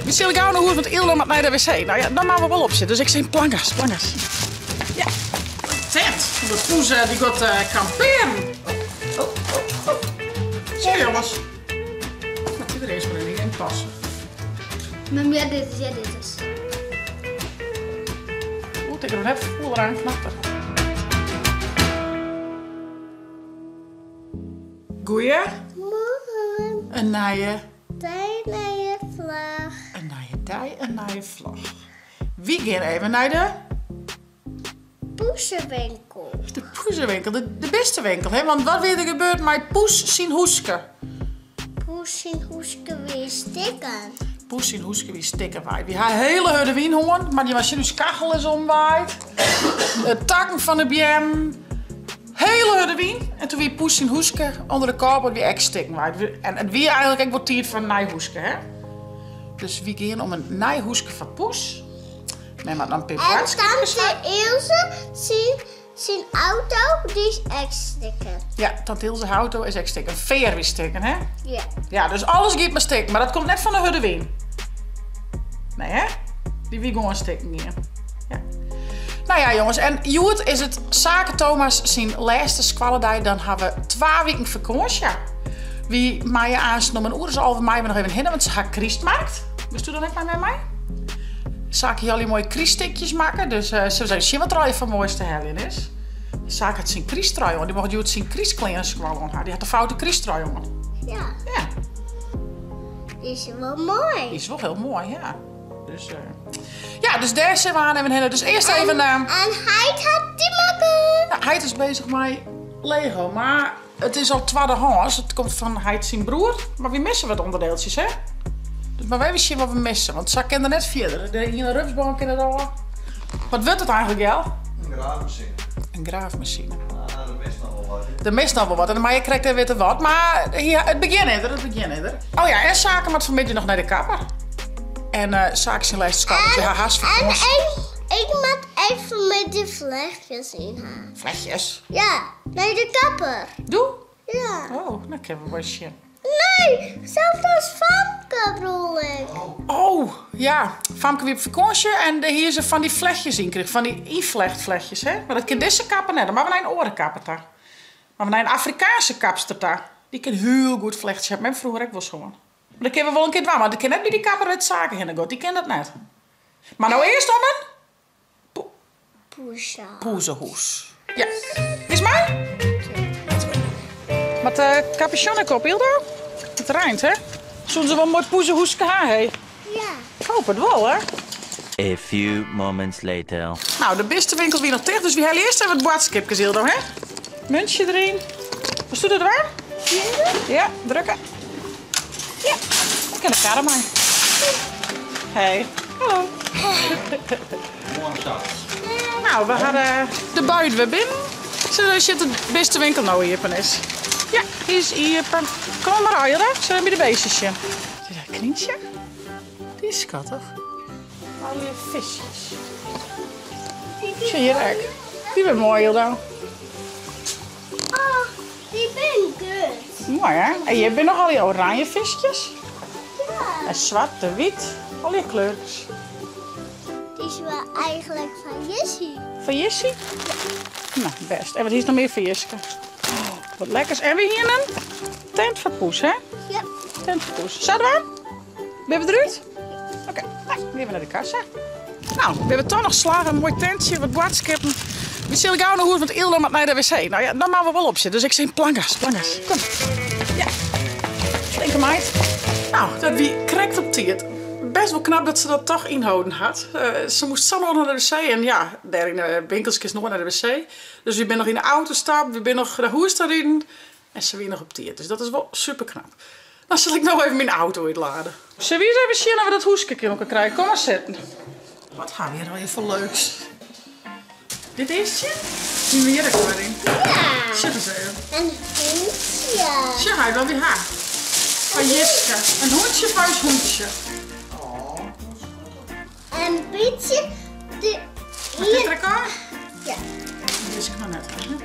We zullen gauw naar huis, want Ilse moet naar de wc. Nou ja, dan maken we wel op zitten. Dus ik zeg plangas. Ja. Tent. De poes die gaat kamperen. Oh. Zo jongens. Dat zit er eens maar in passen. Maar meer dit is. Oeh, ik heb nog even voel eraan knappen. Goeie. Morgen. Een naaie. Tijd naar je vlag. Een naaie dij, een naaie vlag. Wie gaan even naar de Poesenwinkel. de poesenwinkel, de beste winkel, hè? Want wat weer er gebeurt met Poes zien hoeske. Poes zien hoeske weer stikken. Poes zien hoeske wie stikken waait. Wie haar hele hurde wien hoorn, maar die was nu kachel is omwaait. De takken van de bjem. Hele hurde wien. En toen wie Poes zien hoeske onder de kop wordt wie echt stikken waait. En het weer eigenlijk ook wordt tijd van nijhoeske, hè? Dus wie gaan om een nijhoeske van Poes. Nee, maar dan Pip En tante Ilse zijn auto, die is echt stikken. Ja, tante Ilse auto is echt stikken. Een veer wie stikken, hè? Ja. Ja, dus alles gaat maar stikken. Maar dat komt net van de hudde wien. Nee, hè? Die wie gewoon stikken hier. Ja. Nou ja, jongens. En Joet is het zaken Thomas zijn laatste squalledij. Dan hebben we 2 weken vakantie. Wie mij aansnoemen mijn ouders al mij nog even hinnen, want ze gaan Christmarkt. Dus doe dan net maar met mij. Zaken jullie mooie Christstikjes maken. Dus ze zijn zien wat er al van mooiste hel is. Zaken het zijn Christtrui, jongen. Die mocht Joet zijn Christkleren squallen. Die had de foute Christtrui, jongen. Ja. Ja. Die is wel mooi. Die is wel heel mooi, ja. Dus, ja, dus daar zijn we aan even heen. Dus eerst even... En hij gaat die maken. Ja, hij is bezig met Lego, maar het is al tweedehands. Het komt van hij zijn broer, maar we missen wat onderdeeltjes, hè? Dus, maar wij wisten wat we missen, want ze kennen net verder. De hele rupsboom kennen het al. Wat wordt het eigenlijk, Jel? Een graafmachine. Een graafmachine. Ah, dat mist nog wel wat. Er mist nog wel wat, maar je krijgt er weer wat. Maar hier, het begin is er. Oh ja, en Zaken moet vanmiddag nog naar de kapper. En Zaken zijn lijst schappen, ze haar haast En verkoos. ik moet even met de vlechtjes in haar. Vlechtjes. Ja, naar de kapper. Doe. Ja. Oh, dan kunnen we wat zien. Nee, zelfs als Famke bedoel ik. Oh, ja. Famke weer op vakantie en hier ze van die vlechtjes in kreeg. Van die invlechtvlechtjes, hè. Maar dat kan deze kapper net. Maar we naar een orenkapper daar. Maar we naar een Afrikaanse kapster daar. Die kan heel goed vlechtjes hebben. Mijn vroeger ook wel schoon. Maar dat kunnen we wel een keer doen. Maar dat kan net bij die kapper met Zaken in de god. Die kent dat net. Maar nou eerst om een poezenhoes. Ja. Is mij? Met de capuchon op, Hildo? Het rijmt, hè? Zullen ze wel een mooi poezenhoeske haar heen? Ja. Ik hoop het wel, hè? A few moments later. Nou, de beste winkel weer nog tegen, dus we hebben eerst even het boodschapjes, Hildo, hè? Muntje erin. Wat doet het waar? Ja, drukken. Ja, ik ken de kader maar. Hey, hallo. Nou, we hadden de buiten weer binnen. Zo zit de beste winkel nou hier, Panis. Ja, hier is hier. Kom maar aan, hè? Zo bij de beestjes. Is dat een knietje? Die is schattig. Al die visjes. Zie je daar? Die ben mooi, Hildo. Oh, die ben goed. Mooi, hè? En je bent nog al die oranje visjes. Ja. En zwart, wit. Al die kleurtjes. Die is wel eigenlijk van Jessie. Van Jessie? Nou, best. En wat is nog meer voor Jeske? Oh, wat lekkers. En we hier een tent voor Poes, hè? Ja. Tent voor Poes. Zouden we aan? Ben je eruit? Oké, nou, weer naar de kassa. Nou, we hebben toch nog slagen. Een mooi tentje, wat boodskappen. We zullen gauw naar huis, want Ilse moet naar de wc. Nou ja, dan maken we wel op zitten. Dus ik zeg plangas. Kom. Ja. Flinke meid. Nou, dat wie krijgt op tijd. Best wel knap dat ze dat toch inhouden had. Ze moest zo nog naar de wc. En ja, daar in de winkeltjes nog naar de wc. Dus we zijn nog in de auto stappen. We zijn nog de hoes erin. En ze weer nog op tijd. Dus dat is wel super knap. Dan zal ik nog even mijn auto uitladen. Zullen we eens even zien of we dat hoesje kunnen krijgen? Kom maar zitten. Wat gaan we hier nou even leuks? Dit is je? Zien we hier ook weer in? Ja. Zit eens even. Een hondje. Zeg hij wel weer haar. Van Jiske. Een hoedje van je hoedje. Een beetje de... Mag dit elkaar? Ja. Jiske maar net. Hè?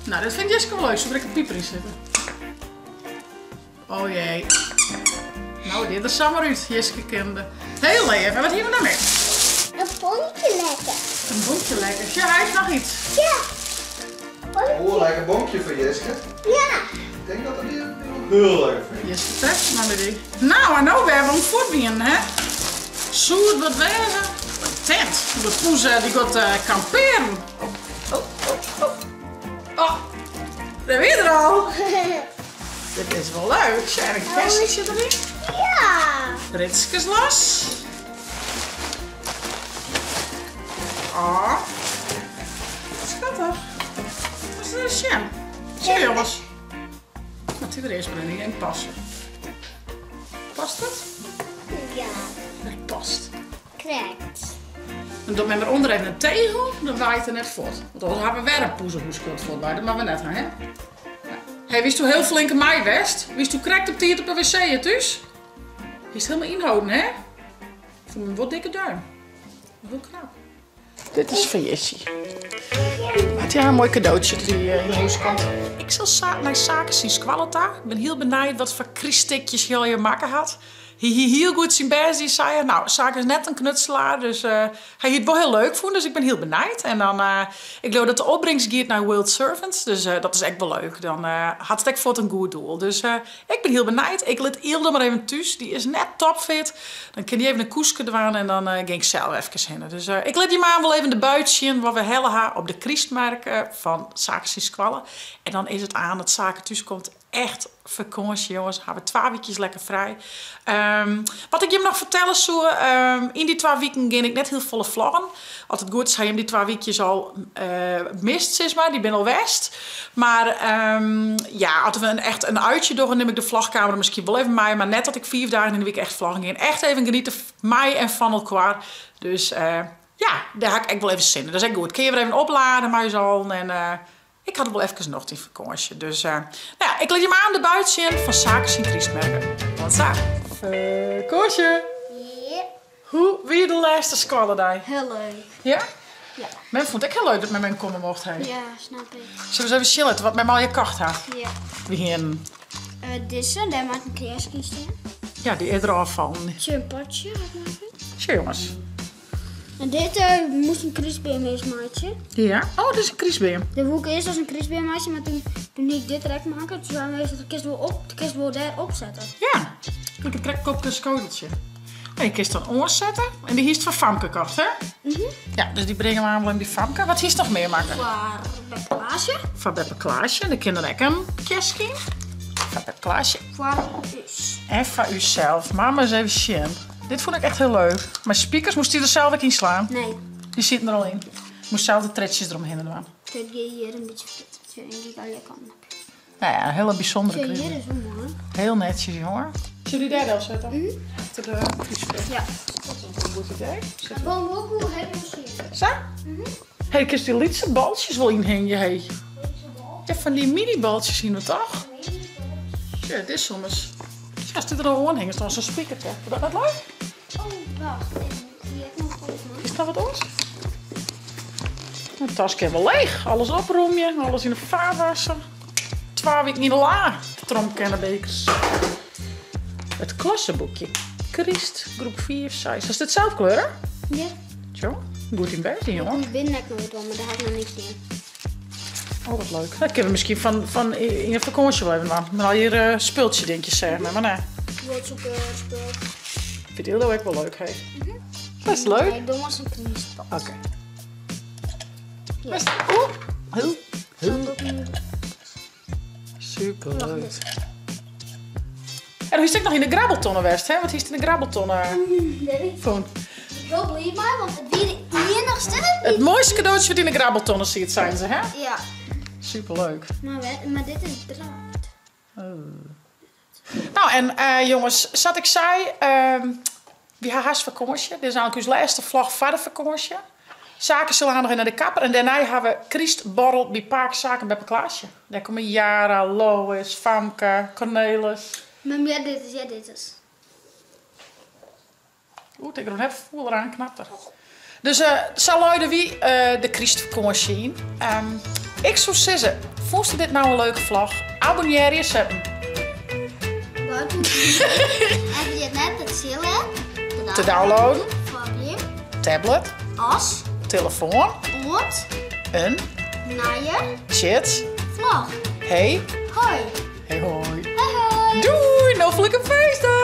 Nou, dat vindt Jiske wel leuk. Zodat ik een pieper in zitten. Oh jee. Nou, Nou, dit is zomaar uit, Jiske kende. Heel even, wat hebben we dan mee? Een bontje lekker. Een boekje lekker. Ja, hij heeft nog iets. Ja. Oh, lekker bonkje voor Jeske. Ja. Ik denk dat het hier heel leuk vindt. Jiske trekt maar met die. Nou, en nou weer een voetbien, hè? Zo het wat wezen. Een tent. De poes die gaat kamperen. Oh, daar ben je er al. Dit is wel leuk. Zijn een kerstje erin. Ja. Ritskes los. Oh. Schattig. Wat is dat een jam? Zie jongens. Wat die er eerst maar niet in passen. Past het? Ja. Het past. Correct. En dan met eronder even een tegel, dan waait het net voort. Want anders hebben we weer een poezenhoeskot voor waaien, maar we net aan, hè? Ja. Hey, wist u heel flinke mei west? Wist u correct op die op de wc thuis? Je is helemaal inhouden, hè? Voor een wat dikke duim. Heel knap. Dit is voor Jessie. Had jij een mooi cadeautje die in de hoes komt? Ik zal naar zaken zien squalata. Ik ben heel benieuwd wat voor kriestikjes je maken had. Hij heel goed zijn best, die zei nou, zaken is net een knutselaar, dus hij heeft het wel heel leuk vonden, dus ik ben heel benieuwd. En dan, ik geloof dat de opbrengst gaat naar World Servants, dus dat is echt wel leuk. Dan had het echt voor een goed doel. Dus ik ben heel benieuwd. Ik laat Ilde maar even thuis, die is net topfit. Dan kan die even een koeske doen en dan ging ik zelf even heen. Dus ik laat die maar wel even de buitje zien, waar we hellen haar op de Christmerk van Zaken zien squallen. En dan is het aan dat Zaken thuis komt. Echt vakantie, jongens. Hebben we 2 weekjes lekker vrij. Wat ik je nog vertellen zou, in die 2 weken ging ik net heel volle vloggen. Altijd goed is, hij hem die 2 weekjes al mist, zeg maar. Die ben al west. Maar ja, als we echt een uitje door, dan neem ik de vlogkamer misschien wel even mee. Maar net dat ik 4 dagen in de week echt vloggen ging. Echt even genieten mij en van elkaar. Dus ja, daar heb ik echt wel even zin in. Dat is echt goed. Kun je weer even opladen, maar zo. En ik had het wel even nog die vakantie. Dus nou ja, ik laat je maar aan de buiten zien van Zaken zien Christmerken. Wat is dat? Vakantie. Ja. Hoe wie je de laatste squallendag? Heel leuk. Ja? Ja. Men vond ik heel leuk dat met mij komen mocht heen. Ja, snap ik. Zullen we eens even chillen wat met mij je kacht had? Ja. Wie hier? Deze, daar maakt een kleertje in. Ja, die eerder afvallen. Zo'n potje, wat maak ik? Zo jongens. En dit moest een kriesbeer eens maatje. Ja? Oh, dit is een kriesbeer. De hoek eerst als een kriesbeer maatje, maar toen ik dit direct maken, toen zijn we even de kist wel op, de kist wel daar opzetten. Ja. Ik krijg op een schoteltje. En die kist dan oorzetten. En die is van Famke gekocht, hè? Ja, dus die brengen we aan in die Famke. Wat is nog meer maken? Voor Beppe Klaasje. Van Beppe Klaasje. De kinderen ook een kerstje. Van Beppe Klaasje. Voor us. En van uzelf. Mama eens even zien. Dit vond ik echt heel leuk. Maar speakers moest hij er zelf ook in slaan. Nee. Die zitten er al in. Moest zelf de tretjes eromheen doen. Kijk, hier een beetje fit. Zo, en die kan je kan. Nou ja, een hele bijzondere Zo, hier kriebel. is wel mooi. Heel netjes, jongen. Zullen jullie daar wel zetten? Achter de vriesveel. Ja. Dat is een goed idee. Zet Gewoon ook hoe hebben we hier. Zo? Hé, ik die lietse baltjes wel in je hey. Ja, van die mini-baltjes zien we toch? Ja, dit is soms. Ja, als dit er al aan hangt, is dan zo'n speakertje. Vind je dat leuk? Oh, wacht. Die heb ik nog goed, man. Is dat wat ons? De tas is wel leeg. Alles opruimen, alles in de vaarwasser. 2 weken in de la. Tromkennenbekers. Het klassenboekje. Christ, groep 4, 6. Is dit zelf kleuren? Ja. Zo, goed in bed, jongen. Die binnen ik nooit om, maar daar heb ik nog niks in. Oh, wat leuk. Dat kunnen we misschien van in een vakantie wel even aan. Met al je speeltje dingetjes zeg maar. Maar nee, Wat zoeken speel. ik vind het heel leuk wel leuk. Hey. Best leuk. Nee, doe maar zo'n kniespel. Oké. Ja. Best heel Dan doe ik nu. super leuk. En hoe is het nog in de grabbeltonnen west, hè? Wat is het in de grabbeltonnen? Van. Ik hoop lief maar, want het weer de enigste. Het mooiste cadeautje wat in de grabbeltonnen ziet zijn ze, hè? Ja. Super leuk. Maar dit is draad. Nou, en jongens, zat ik zei, we hebben haast vakantie. Dit is eigenlijk ons laatste vlog voor de vakantie. Zaken zullen gaan nog naar de kapper. En daarna hebben we Christborrel bij Parkzaken bij Klaasje. Daar komen Jara, Lois, Famke, Cornelis. Maar ja, dit is. Oeh, ik er even voel eraan knappen. Dus zal luiden wie de Christvakantie in. Ik zou zeggen, vond je dit nou een leuke vlog? Abonneer je, zetten. Wat? Heb je het Te downloaden. Probleem. Tablet. As. Telefoon. Oort. Een. Naaien. Chat. Vlog. Hey. Hoi. Hey hoi. Hoi hoi. Doei, nog een feest.